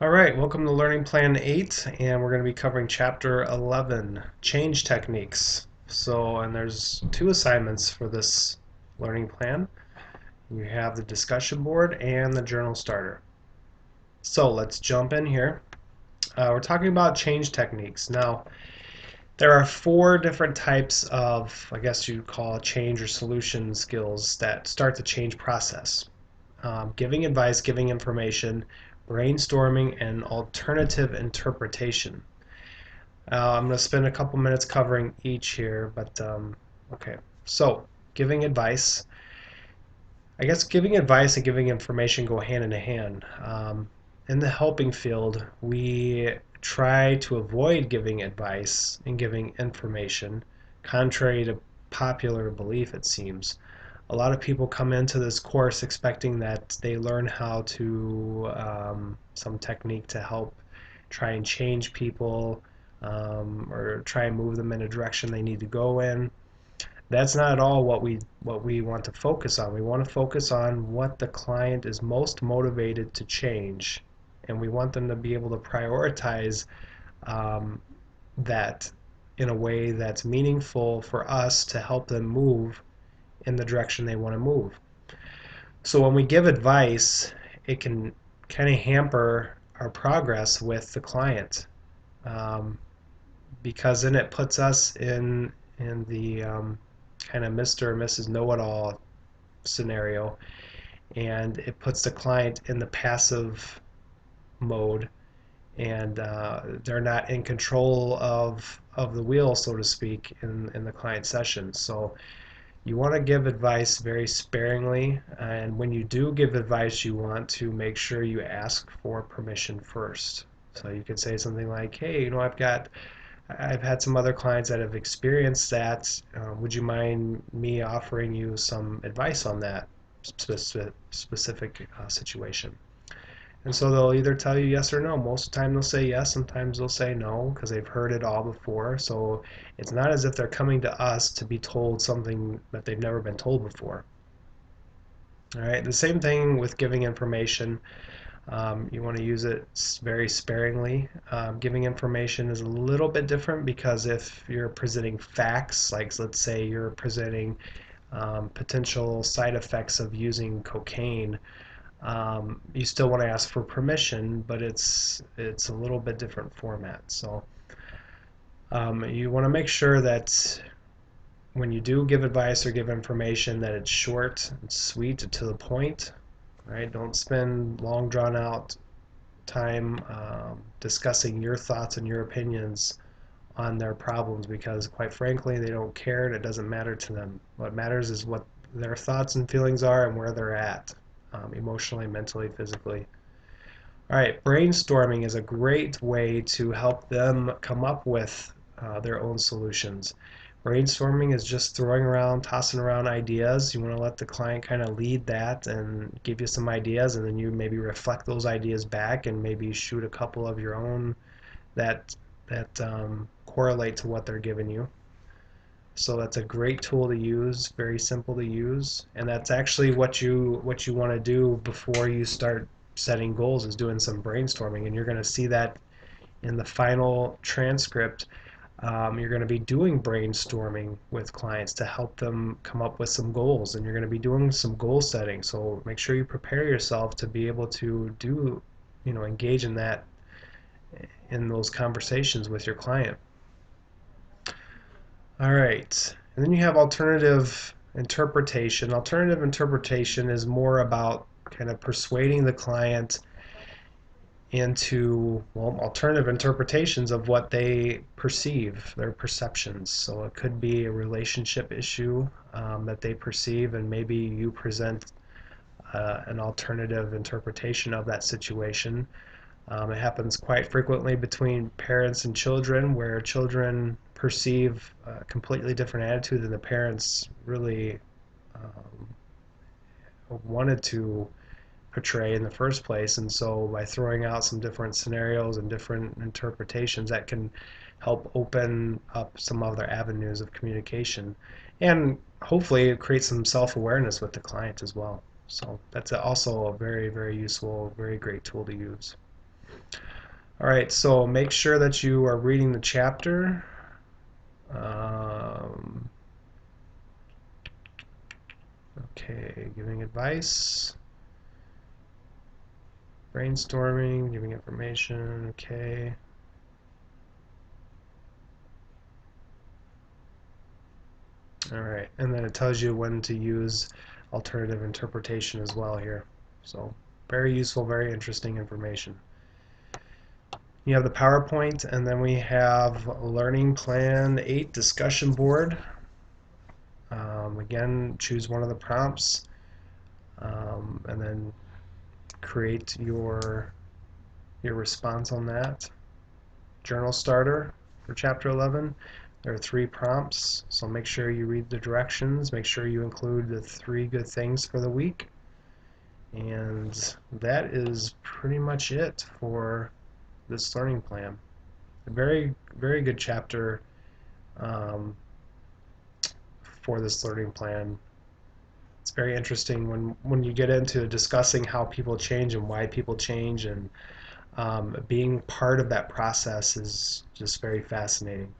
Alright, welcome to Learning Plan 8, and we're going to be covering Chapter 11, Change Techniques. And there's two assignments for this learning plan. You have the discussion board and the journal starter. So let's jump in here. We're talking about change techniques. Now, there are four different types of, I guess you'd call change or solution skills that start the change process. Giving advice, giving information, brainstorming, and alternative interpretation. I'm going to spend a couple minutes covering each here, but okay. So, giving advice. I guess giving advice and giving information go hand in hand. In the helping field, we try to avoid giving advice and giving information, contrary to popular belief, it seems. A lot of people come into this course expecting that they learn how to some technique to help try and change people or try and move them in a direction they need to go in. That's not at all what we want to focus on. We want to focus on what the client is most motivated to change, and we want them to be able to prioritize um, that in a way that's meaningful for us to help them move in the direction they want to move. So when we give advice, it can kind of hamper our progress with the client, um, because then it puts us in the kind of Mr. or Mrs. Know-it-all scenario, and it puts the client in the passive mode, and they're not in control of the wheel, so to speak, in the client session. So you want to give advice very sparingly, and when you do give advice, you want to make sure you ask for permission first. So you could say something like, "Hey, I've had some other clients that have experienced that. Would you mind me offering you some advice on that specific situation?" And so they'll either tell you yes or no. Most of the time they'll say yes, sometimes they'll say no because they've heard it all before. So it's not as if they're coming to us to be told something that they've never been told before. All right, the same thing with giving information. You want to use it very sparingly. Giving information is a little bit different because if you're presenting facts, like let's say you're presenting potential side effects of using cocaine, you still want to ask for permission, but it's a little bit different format. So you want to make sure that when you do give advice or give information that it's short and sweet and to the point. Right? Don't spend long drawn out time discussing your thoughts and your opinions on their problems because quite frankly they don't care and it doesn't matter to them. What matters is what their thoughts and feelings are and where they're at, emotionally, mentally, physically. All right, brainstorming is a great way to help them come up with their own solutions. Brainstorming is just throwing around, tossing around ideas. You want to let the client kind of lead that and give you some ideas, and then you maybe reflect those ideas back and maybe shoot a couple of your own that correlate to what they're giving you. So that's a great tool to use, very simple to use, and that's actually what you want to do before you start setting goals is doing some brainstorming, and you're going to see that in the final transcript. You're going to be doing brainstorming with clients to help them come up with some goals, and you're going to be doing some goal setting. So make sure you prepare yourself to be able to engage in that in those conversations with your client. All right. And then you have alternative interpretation. Alternative interpretation is more about kind of persuading the client into, well, alternative interpretations of what they perceive, their perceptions. So it could be a relationship issue that they perceive, and maybe you present an alternative interpretation of that situation. It happens quite frequently between parents and children, where children perceive a completely different attitude than the parents really um, wanted to portray in the first place. And so by throwing out some different scenarios and different interpretations, that can help open up some other avenues of communication. And hopefully create some self-awareness with the client as well. So that's also a very, very useful, very great tool to use. All right, so make sure that you are reading the chapter. Um, okay, giving advice, brainstorming, giving information, okay. All right, and then it tells you when to use alternative interpretation as well here. So very useful, very interesting information. You have the PowerPoint, and then we have Learning Plan 8 discussion board. Again, choose one of the prompts, and then create your response on that. Journal starter for chapter 11. There are 3 prompts, so make sure you read the directions. Make sure you include the 3 good things for the week. And that is pretty much it for this learning plan. A very, very good chapter um, for this learning plan. It's very interesting when you get into discussing how people change and why people change, and being part of that process is just very fascinating.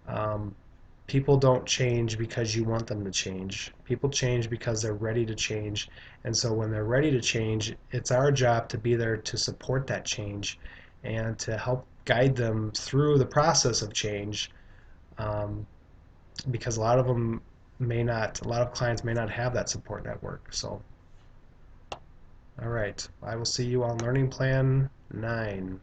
Um, People don't change because you want them to change. People change because they're ready to change. And so when they're ready to change, it's our job to be there to support that change and to help guide them through the process of change. Um, because a lot of them a lot of clients may not have that support network. So, all right, I will see you on Learning Plan 9.